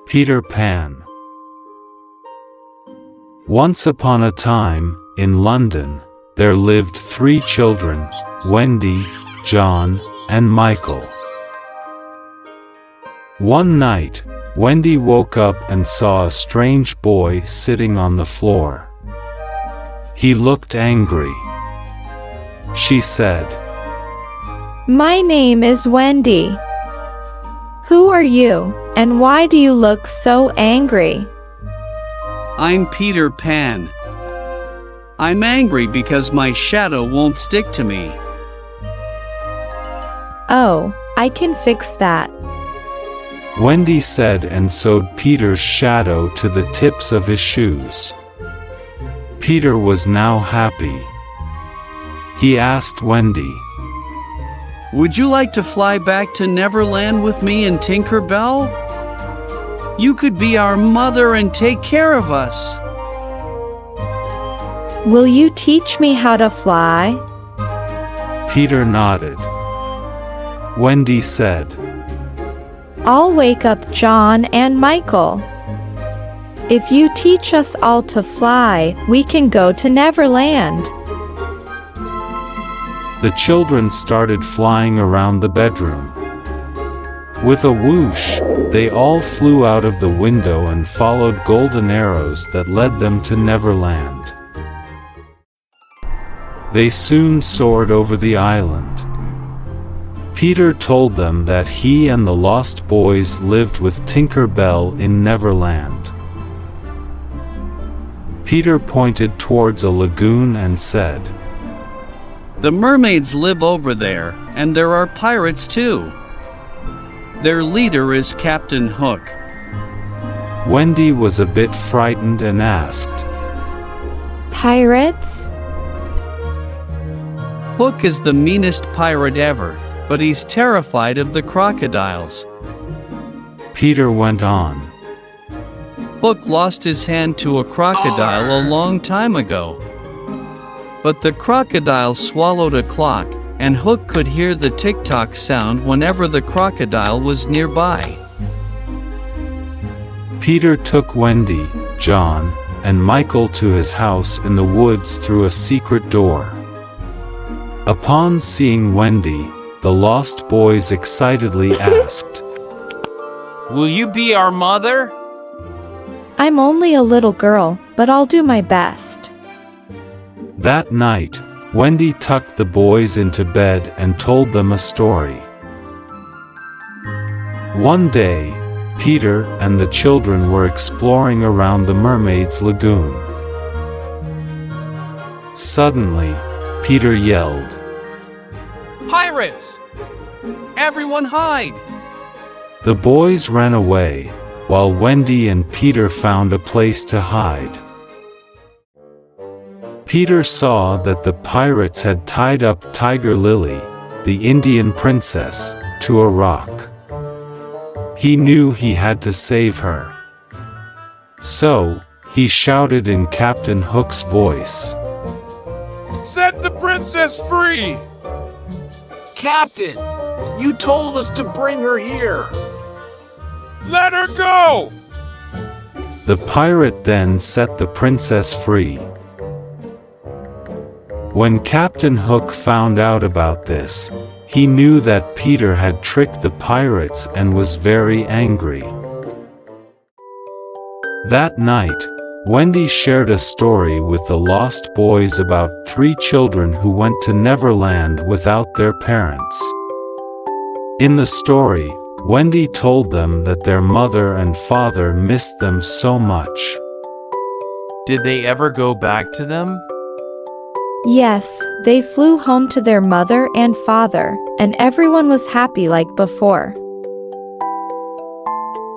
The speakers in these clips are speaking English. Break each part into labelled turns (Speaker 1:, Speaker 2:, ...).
Speaker 1: Peter Pan. Once upon a time, in London, there lived 3 children, Wendy, John, and Michael. One night, Wendy woke up and saw a strange boy sitting on the floor. He looked angry. She said,
Speaker 2: "My name is Wendy. Who are you, and why do you look so angry?"
Speaker 3: I'm Peter Pan. I'm angry because my shadow won't stick to me.
Speaker 2: Oh, I can fix that.
Speaker 1: Wendy said, and sewed Peter's shadow to the tips of his shoes. Peter was now happy. He asked Wendy,
Speaker 3: Would you like to fly back to Neverland with me and Tinker Bell? You could be our mother and take care of us.
Speaker 2: Will you teach me how to fly?
Speaker 1: Peter nodded. Wendy said,
Speaker 2: I'll wake up John and Michael. If you teach us all to fly, we can go to Neverland.
Speaker 1: The children started flying around the bedroom. With a whoosh, they all flew out of the window and followed golden arrows that led them to Neverland. They soon soared over the island. Peter told them that he and the Lost Boys lived with Tinker Bell in Neverland. Peter pointed towards a lagoon and said,
Speaker 3: The mermaids live over there, and there are pirates too. Their leader is Captain Hook.
Speaker 1: Wendy was a bit frightened and asked,
Speaker 2: Pirates?
Speaker 3: Hook is the meanest pirate ever, but he's terrified of the crocodiles.
Speaker 1: Peter went on.
Speaker 3: Hook lost his hand to a crocodile a long time ago. But the crocodile swallowed a clock, and Hook could hear the tick-tock sound whenever the crocodile was nearby.
Speaker 1: Peter took Wendy, John, and Michael to his house in the woods through a secret door. Upon seeing Wendy, the Lost Boys excitedly asked,
Speaker 4: Will you be our mother?
Speaker 2: I'm only a little girl, but I'll do my best.
Speaker 1: That night, Wendy tucked the boys into bed and told them a story. One day, Peter and the children were exploring around the mermaid's lagoon. Suddenly, Peter yelled,
Speaker 3: Pirates! Everyone hide!
Speaker 1: The boys ran away, while Wendy and Peter found a place to hide. Peter saw that the pirates had tied up Tiger Lily, the Indian princess, to a rock. He knew he had to save her. So, he shouted in Captain Hook's voice,
Speaker 5: Set the princess free!
Speaker 4: Captain, you told us to bring her here.
Speaker 5: Let her go!
Speaker 1: The pirate then set the princess free. When Captain Hook found out about this, he knew that Peter had tricked the pirates and was very angry. That night, Wendy shared a story with the Lost Boys about 3 children who went to Neverland without their parents. In the story, Wendy told them that their mother and father missed them so much.
Speaker 6: Did they ever go back to them?
Speaker 2: Yes, they flew home to their mother and father, and everyone was happy like before.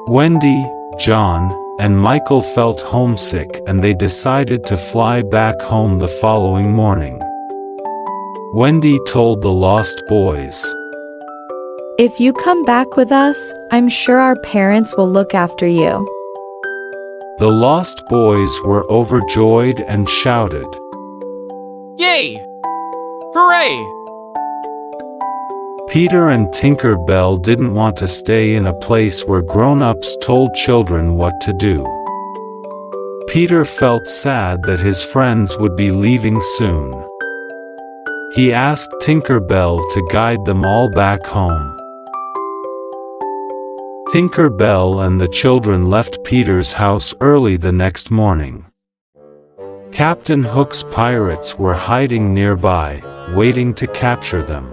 Speaker 1: Wendy, John, and Michael felt homesick and they decided to fly back home the following morning. Wendy told the Lost Boys,
Speaker 2: If you come back with us, I'm sure our parents will look after you.
Speaker 1: The Lost Boys were overjoyed and shouted,
Speaker 4: Yay! Hooray!
Speaker 1: Peter and Tinker Bell didn't want to stay in a place where grown-ups told children what to do. Peter felt sad that his friends would be leaving soon. He asked Tinker Bell to guide them all back home. Tinker Bell and the children left Peter's house early the next morning. Captain Hook's pirates were hiding nearby, waiting to capture them.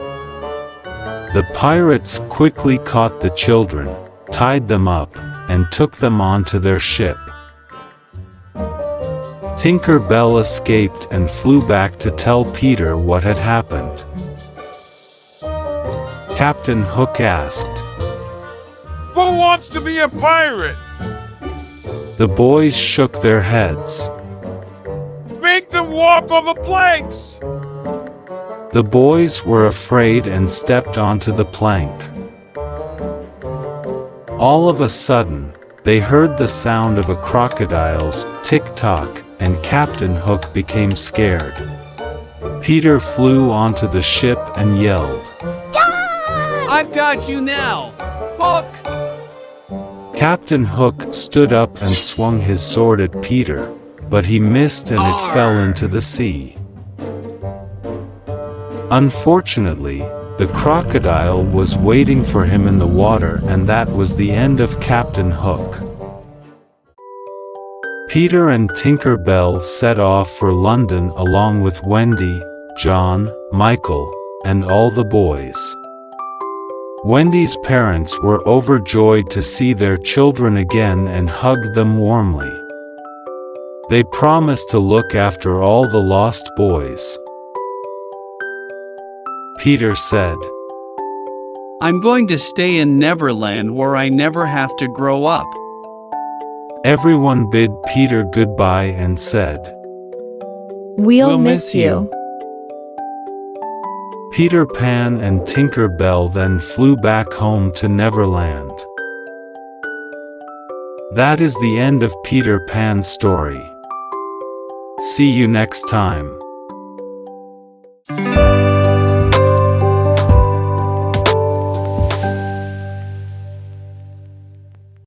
Speaker 1: The pirates quickly caught the children, tied them up, and took them onto their ship. Tinker Bell escaped and flew back to tell Peter what had happened. Captain Hook asked,
Speaker 5: Who wants to be a pirate?
Speaker 1: The boys shook their heads.
Speaker 5: Make them walk on the planks!
Speaker 1: The boys were afraid and stepped onto the plank. All of a sudden, they heard the sound of a crocodile's tick-tock, and Captain Hook became scared. Peter flew onto the ship and yelled,
Speaker 3: I've got you now! Hook!
Speaker 1: Captain Hook stood up and swung his sword at Peter, but he missed and it fell into the sea. Unfortunately, the crocodile was waiting for him in the water, and that was the end of Captain Hook. Peter and Tinker Bell set off for London along with Wendy, John, Michael, and all the boys. Wendy's parents were overjoyed to see their children again and hugged them warmly. They promised to look after all the lost boys. Peter said,
Speaker 3: I'm going to stay in Neverland where I never have to grow up.
Speaker 1: Everyone bid Peter goodbye and said,
Speaker 2: We'll miss you.
Speaker 1: Peter Pan and Tinker Bell then flew back home to Neverland. That is the end of Peter Pan's story. See you next time.